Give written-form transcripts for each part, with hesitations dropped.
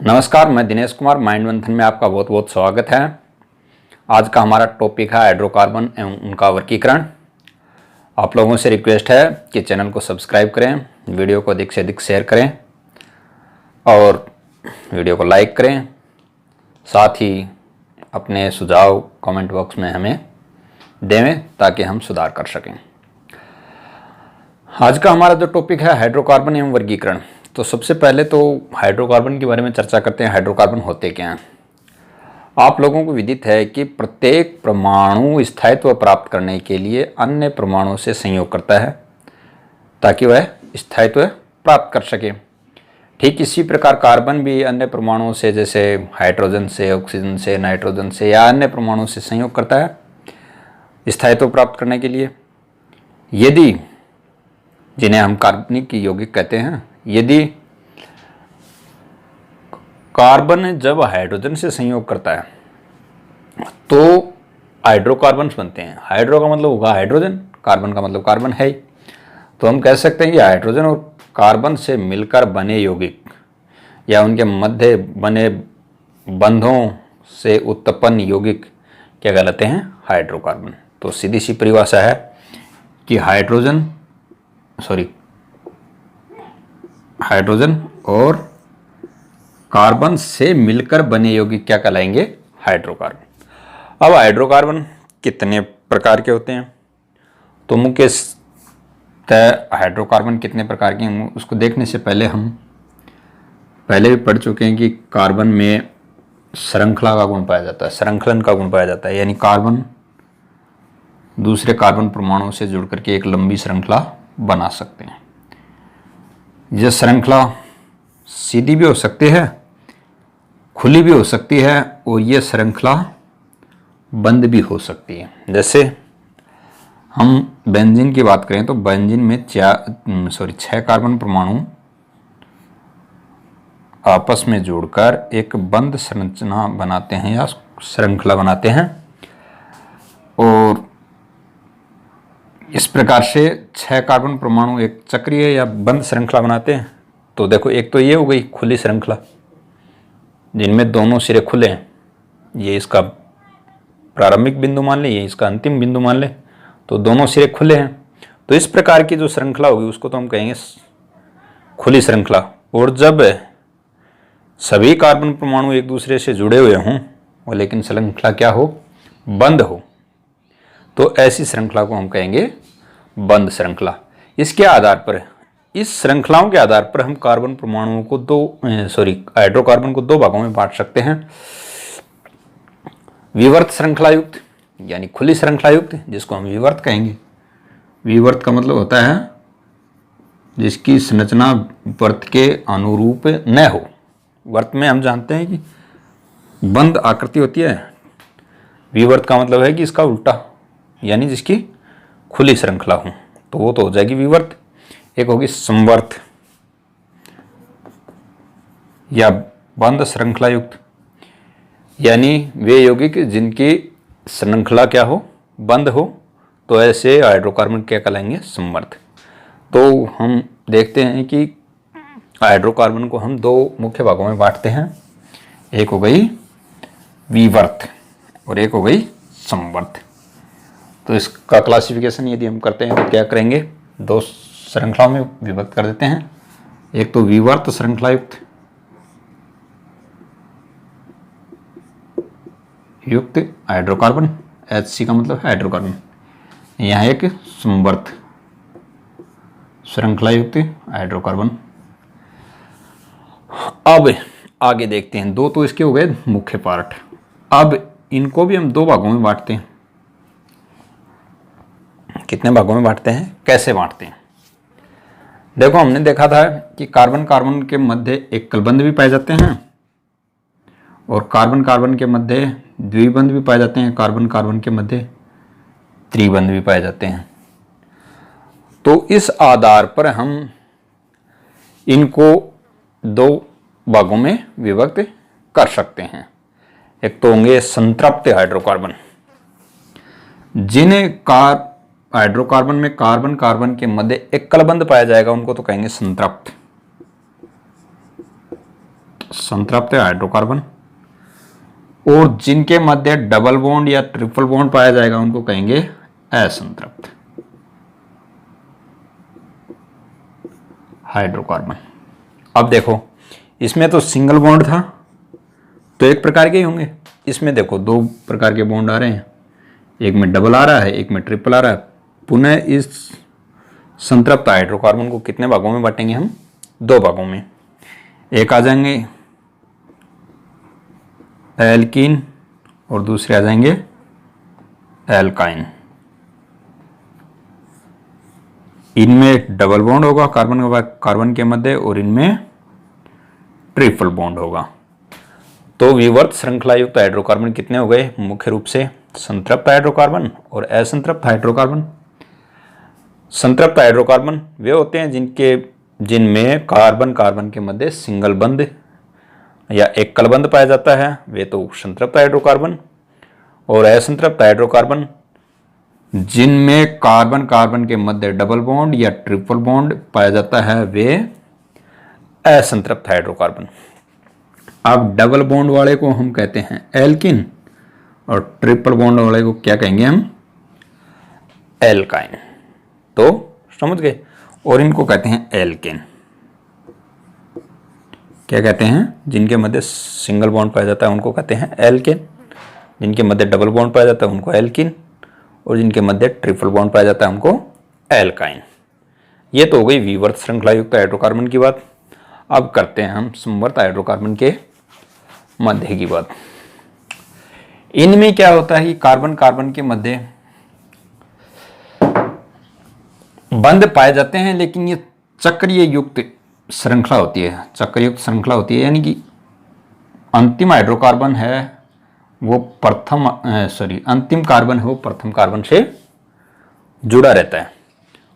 नमस्कार, मैं दिनेश कुमार। माइंड मंथन में आपका बहुत बहुत स्वागत है। आज का हमारा टॉपिक है हाइड्रोकार्बन एवं उनका वर्गीकरण। आप लोगों से रिक्वेस्ट है कि चैनल को सब्सक्राइब करें, वीडियो को अधिक से अधिक शेयर करें और वीडियो को लाइक करें। साथ ही अपने सुझाव कमेंट बॉक्स में हमें दें ताकि हम सुधार कर सकें। आज का हमारा जो टॉपिक है हाइड्रोकार्बन एवं वर्गीकरण। तो सबसे पहले तो हाइड्रोकार्बन के बारे में चर्चा करते हैं। हाइड्रोकार्बन होते क्या हैं? आप लोगों को विदित है कि प्रत्येक परमाणु स्थायित्व प्राप्त करने के लिए अन्य परमाणु से संयोग करता है ताकि वह स्थायित्व प्राप्त कर सके। ठीक इसी प्रकार कार्बन भी अन्य परमाणुओं से, जैसे हाइड्रोजन से, ऑक्सीजन से, नाइट्रोजन से या अन्य परमाणुओं से संयोग करता है स्थायित्व प्राप्त करने के लिए। यदि, जिन्हें हम कार्बनिक यौगिक कहते हैं, यदि कार्बन जब हाइड्रोजन से संयोग करता है तो हाइड्रोकार्बन्स बनते हैं। हाइड्रो का मतलब होगा हाइड्रोजन, कार्बन का मतलब कार्बन है ही। तो हम कह सकते हैं कि हाइड्रोजन और कार्बन से मिलकर बने यौगिक या उनके मध्य बने बंधों से उत्पन्न यौगिक क्या कहलाते हैं? हाइड्रोकार्बन। तो सीधी सी परिभाषा है कि हाइड्रोजन और कार्बन से मिलकर बने यौगिक क्या कहलाएंगे? हाइड्रोकार्बन। अब हाइड्रोकार्बन कितने प्रकार के होते हैं? तो मुख्यतः हाइड्रोकार्बन कितने प्रकार के हैं उसको देखने से पहले हम पहले भी पढ़ चुके हैं कि कार्बन में श्रृंखला का गुण पाया जाता है, श्रृंखलन का गुण पाया जाता है। यानी कार्बन दूसरे कार्बन परमाणुओं से जुड़ करके एक लंबी श्रृंखला बना सकते हैं। यह श्रृंखला सीधी भी हो सकती है, खुली भी हो सकती है और यह श्रृंखला बंद भी हो सकती है। जैसे हम बेंजीन की बात करें तो बेंजीन में 6 कार्बन परमाणु आपस में जोड़कर एक बंद संरचना बनाते हैं या श्रृंखला बनाते हैं। और इस प्रकार से 6 कार्बन परमाणु एक चक्रीय या बंद श्रृंखला बनाते हैं। तो देखो, एक तो ये हो गई खुली श्रृंखला जिनमें दोनों सिरे खुले हैं। ये इसका प्रारंभिक बिंदु मान ले, ये इसका अंतिम बिंदु मान ले, तो दोनों सिरे खुले हैं। तो इस प्रकार की जो श्रृंखला होगी उसको तो हम कहेंगे खुली श्रृंखला। और जब सभी कार्बन परमाणु एक दूसरे से जुड़े हुए हों और लेकिन श्रृंखला क्या हो? बंद हो, तो ऐसी श्रृंखला को हम कहेंगे बंद श्रृंखला। इसके आधार पर, इस श्रृंखलाओं के आधार पर हम कार्बन परमाणुओं को हाइड्रोकार्बन को 2 भागों में बांट सकते हैं। विवर्त श्रृंखला युक्त यानी खुली श्रृंखला युक्त, जिसको हम विवर्त कहेंगे। विवर्त का मतलब होता है जिसकी संरचना वर्त के अनुरूप न हो। वर्त में हम जानते हैं कि बंद आकृति होती है। विवर्त का मतलब है कि इसका उल्टा, यानी जिसकी खुली श्रृंखला हो, तो वो तो हो जाएगी विवर्त। एक होगी संवर्त या बंद श्रृंखला युक्त, यानी वे यौगिक जिनकी श्रृंखला क्या हो? बंद हो, तो ऐसे हाइड्रोकार्बन क्या कहलाएंगे? संवर्त। तो हम देखते हैं कि हाइड्रोकार्बन को हम 2 मुख्य भागों में बांटते हैं। एक हो गई विवर्त और एक हो गई संवर्त। तो इसका क्लासिफिकेशन यदि हम करते हैं तो क्या करेंगे? 2 श्रृंखलाओं में विभक्त कर देते हैं। एक तो विवर्त श्रृंखला युक्त हाइड्रोकार्बन, HC का मतलब हाइड्रोकार्बन। यहाँ एक संवर्त श्रृंखला युक्त हाइड्रोकार्बन। अब आगे देखते हैं। 2 तो इसके हो गए मुख्य पार्ट। अब इनको भी हम 2 भागों में बांटते हैं। कितने भागों में बांटते हैं? कैसे बांटते हैं? देखो, हमने देखा था कि कार्बन कार्बन के मध्य एकल भी पाए जाते हैं और कार्बन कार्बन के मध्य द्विबंध भी पाए जाते हैं, कार्बन कार्बन के मध्य त्रिबंध भी पाए जाते हैं। तो इस आधार पर हम इनको 2 भागों में विभक्त कर सकते हैं। एक तो होंगे संतृप्त हाइड्रोकार्बन, जिन्हें हाइड्रोकार्बन में कार्बन कार्बन के मध्य एकल बंध पाया जाएगा, उनको तो कहेंगे संतृप्त। संतृप्त हाइड्रोकार्बन, और जिनके मध्य डबल बॉन्ड या ट्रिपल बॉन्ड पाया जाएगा उनको कहेंगे असंतृप्त हाइड्रोकार्बन। अब देखो इसमें तो सिंगल बॉन्ड था तो एक प्रकार के ही होंगे, इसमें देखो दो प्रकार के बॉन्ड आ रहे हैं, एक में डबल आ रहा है एक में ट्रिपल आ रहा है। पुनः इस संतृप्त हाइड्रोकार्बन को कितने भागों में बांटेंगे हम? दो भागों में। एक आ जाएंगे एल्कीन और दूसरे आ जाएंगे एल्काइन। इनमें डबल बॉन्ड होगा कार्बन के मध्य और इनमें ट्रिपल बॉन्ड होगा। तो विवर्त श्रृंखला युक्त हाइड्रोकार्बन कितने हो गए? मुख्य रूप से संतृप्त हाइड्रोकार्बन और असंतृप्त हाइड्रोकार्बन। संतृप्त हाइड्रोकार्बन वे होते हैं जिनमें कार्बन कार्बन के मध्य सिंगल बंध या एकल बंध पाया जाता है, वे तो संतृप्त हाइड्रोकार्बन। और असंतृप्त हाइड्रोकार्बन जिनमें कार्बन कार्बन के मध्य डबल बॉन्ड या ट्रिपल बॉन्ड पाया जाता है, वे असंतृप्त हाइड्रोकार्बन। अब डबल बॉन्ड वाले को हम कहते हैं एल्किन और ट्रिपल बॉन्ड वाले को क्या कहेंगे हम? एल्काइन। तो समझ गए। और इनको कहते हैं एल्केन। क्या कहते हैं? जिनके मध्य सिंगल बॉन्ड पाया जाता है उनको कहते हैं एल्केन, जिनके मध्य डबल बॉन्ड पाया जाता है उनको एल्किन, और जिनके मध्य ट्रिपल बॉन्ड पाया जाता है उनको एल्काइन। ये तो हो गई विवर्त श्रृंखला युक्त हाइड्रोकार्बन की बात। अब करते हैं हम समवर्त हाइड्रोकार्बन के मध्य की बात। इनमें क्या होता है कि कार्बन कार्बन के मध्य बंध पाए जाते हैं, लेकिन ये चक्रीय युक्त श्रृंखला होती है। चक्र युक्त श्रृंखला होती है यानी कि अंतिम हाइड्रोकार्बन है वो अंतिम कार्बन है वो प्रथम कार्बन से जुड़ा रहता है,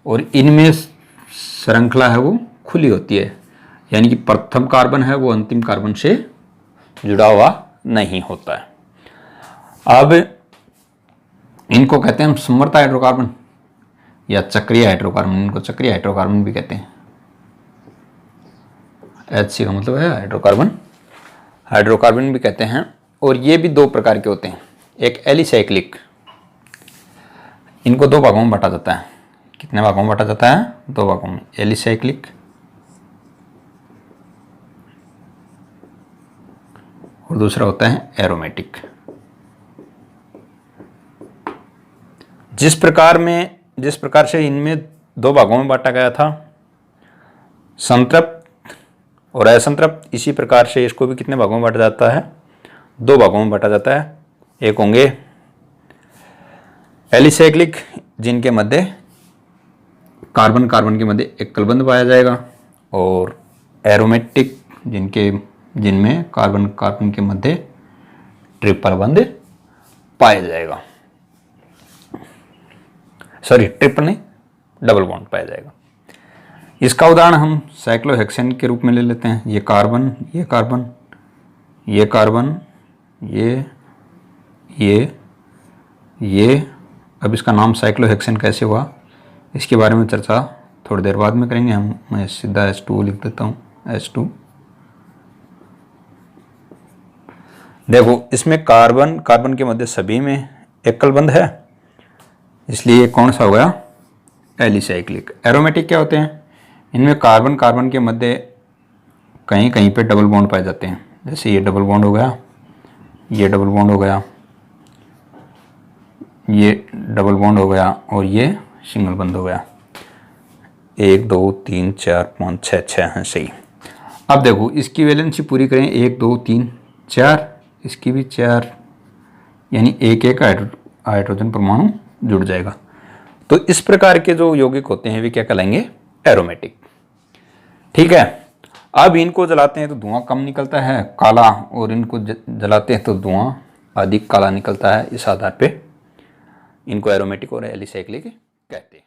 और इनमें श्रृंखला है वो खुली होती है, यानी कि प्रथम कार्बन है वो अंतिम कार्बन से जुड़ा हुआ नहीं होता है। अब इनको कहते हैं हम समवर्त हाइड्रोकार्बन या चक्रीय हाइड्रोकार्बन। इनको चक्रीय हाइड्रोकार्बन भी कहते हैं। HC का मतलब है हाइड्रोकार्बन, हाइड्रोकार्बन भी कहते हैं। और ये भी दो प्रकार के होते हैं, एक एलिसाइक्लिक, इनको दो भागों में बांटा जाता है। कितने भागों में बांटा जाता है? दो भागों में, एलिसाइक्लिक और दूसरा होता है एरोमेटिक। जिस प्रकार से इनमें दो भागों में बांटा गया था, संतृप्त और असंतृप्त, इसी प्रकार से इसको भी कितने भागों में बांटा जाता है? दो भागों में बांटा जाता है। एक होंगे एलिसाइक्लिक, जिनके मध्य कार्बन कार्बन के मध्य एकल बंध पाया जाएगा, और एरोमेटिक जिनमें कार्बन कार्बन के मध्य ट्रिपल बंध पाया जाएगा। ट्रिपल नहीं, डबल बॉन्ड पाया जाएगा। इसका उदाहरण हम साइक्लोहेक्सेन के रूप में ले लेते हैं। ये कार्बन, ये कार्बन, ये कार्बन, ये। अब इसका नाम साइक्लोहेक्सेन कैसे हुआ इसके बारे में चर्चा थोड़ी देर बाद में करेंगे। मैं सीधा H2 लिख देता हूँ, H2। देखो इसमें कार्बन कार्बन के मध्य सभी में एकल बंध है, इसलिए कौन सा हो गया? एलिसाइक्लिक। एरोमेटिक क्या होते हैं? इनमें कार्बन कार्बन के मध्य कहीं कहीं पे डबल बॉन्ड पाए जाते हैं। जैसे ये डबल बॉन्ड हो गया, ये डबल बॉन्ड हो गया, ये डबल बॉन्ड हो गया, और ये सिंगल बॉन्ड हो गया। 1 2 3 4 5 6 हैं सही। अब देखो इसकी वैलेंसी पूरी करें, 1 2 3 4, इसकी भी 4, यानी एक एक हाइड्रोजन परमाणु जुड़ जाएगा। तो इस प्रकार के जो यौगिक होते हैं वे क्या कहलाएंगे? एरोमेटिक। ठीक है। अब इनको जलाते हैं तो धुआं कम निकलता है, काला, और इनको जलाते हैं तो धुआं अधिक काला निकलता है। इस आधार पे इनको एरोमेटिक और एलिसाइक्लिक कहते हैं।